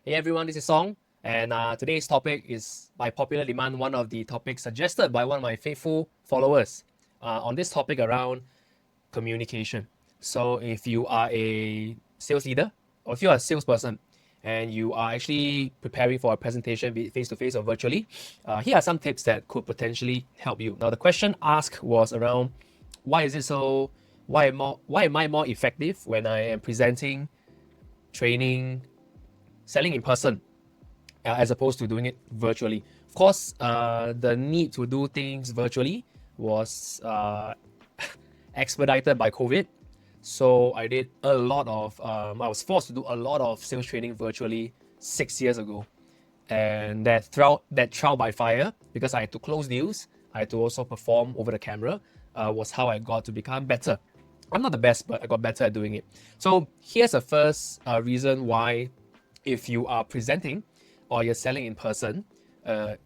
Hey everyone, this is Song, and today's topic is by popular demand one of the topics suggested by one of my faithful followers on this topic around communication. So, if you are a sales leader or if you are a salesperson and you are actually preparing for a presentation, be it face to face or virtually, here are some tips that could potentially help you. Now, the question asked was around why is it so? Why am I more effective when I am presenting, training, selling in person as opposed to doing it virtually? Of course, the need to do things virtually was expedited by COVID. So I did a lot of, I was forced to do a lot of sales training virtually 6 years ago. And that trial by fire, because I had to close deals, I had to also perform over the camera, was how I got to become better. I'm not the best, but I got better at doing it. So here's the first reason why, if you are presenting or you're selling in person,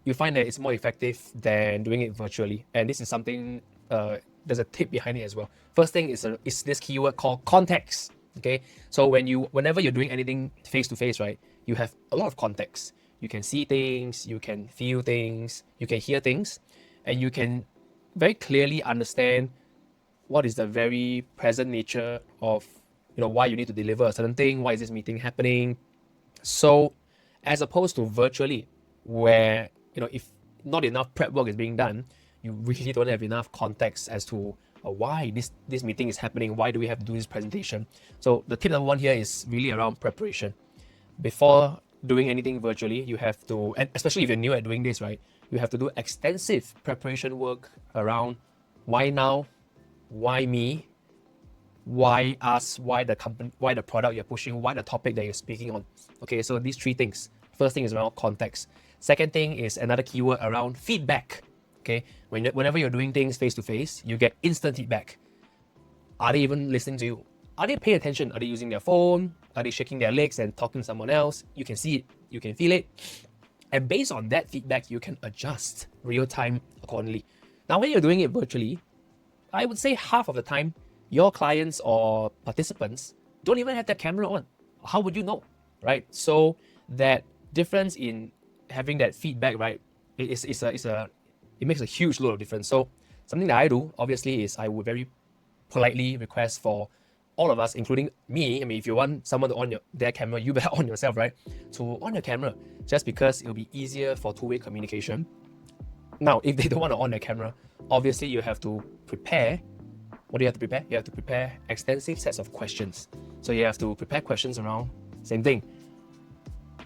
you find that it's more effective than doing it virtually. And this is something, there's a tip behind it as well. First thing is this keyword called context. Okay, so whenever you're doing anything face to face, right, you have a lot of context. You can see things, you can feel things, you can hear things, and you can very clearly understand what is the very present nature of why you need to deliver a certain thing, why is this meeting happening. So as opposed to virtually, where if not enough prep work is being done, you really don't have enough context as to why this meeting is happening, why do we have to do this presentation. So the tip number one here is really around preparation. Before doing anything virtually, you have to, and especially if you're new at doing this, right, you have to do extensive preparation work around why now, why me, why us, why the company, why the product you're pushing, why the topic that you're speaking on. Okay, so these three things. First thing is around context. Second thing is another keyword around feedback. Okay, whenever you're doing things face to face, you get instant feedback. Are they even listening to you? Are they paying attention? Are they using their phone? Are they shaking their legs and talking to someone else? You can see it, you can feel it. And based on that feedback, you can adjust real time accordingly. Now, when you're doing it virtually, I would say half of the time, your clients or participants don't even have their camera on. How would you know, right? So that difference in having that feedback, right, it makes a huge load of difference. So something that I do, obviously, is I would very politely request for all of us, including me. I mean, if you want someone to on their camera, you better on yourself, right? To on your camera, just because it'll be easier for two-way communication. Now, if they don't want to on their camera, obviously you have to prepare. What do you have to prepare? You have to prepare extensive sets of questions. So you have to prepare questions around same thing.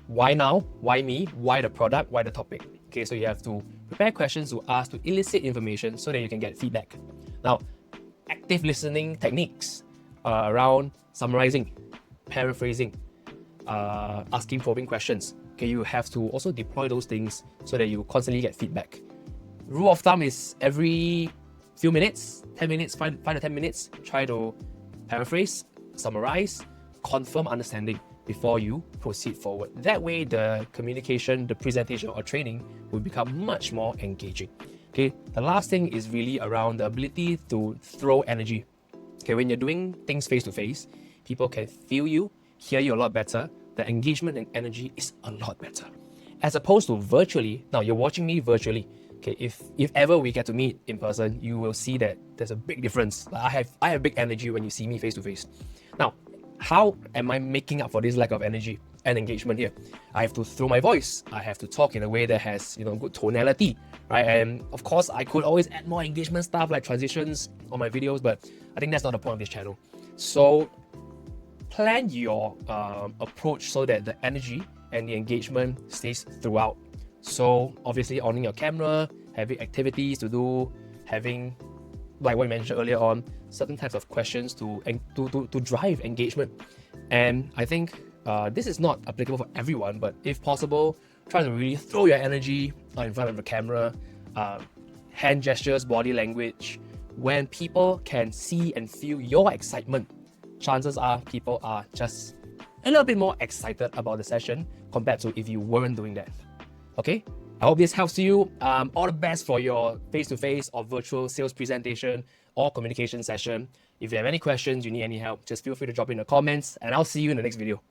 Why now? Why me? Why the product? Why the topic? Okay, so you have to prepare questions to ask to elicit information so that you can get feedback. Now, active listening techniques around summarizing, paraphrasing, asking probing questions. Okay, you have to also deploy those things so that you constantly get feedback. Rule of thumb is every few minutes, 10 minutes, 5 to 10 minutes, try to paraphrase, summarize, confirm understanding before you proceed forward. That way, the communication, the presentation or training will become much more engaging. Okay, the last thing is really around the ability to throw energy. Okay, when you're doing things face to face, people can feel you, hear you a lot better. The engagement and energy is a lot better. As opposed to virtually, now you're watching me virtually. Okay, if ever we get to meet in person, you will see that there's a big difference. Like I have big energy when you see me face to face. Now, how am I making up for this lack of energy and engagement here? I have to throw my voice. I have to talk in a way that has good tonality, right? And of course, I could always add more engagement stuff like transitions on my videos, but I think that's not the point of this channel. So plan your approach so that the energy and the engagement stays throughout. So obviously owning your camera, having activities to do, having, like what I mentioned earlier on, certain types of questions to drive engagement. And I think this is not applicable for everyone, but if possible, try to really throw your energy in front of the camera, hand gestures, body language. When people can see and feel your excitement, chances are people are just a little bit more excited about the session compared to if you weren't doing that. Okay, I hope this helps you. All the best for your face-to-face or virtual sales presentation or communication session. If you have any questions, you need any help, just feel free to drop in the comments, and I'll see you in the next video.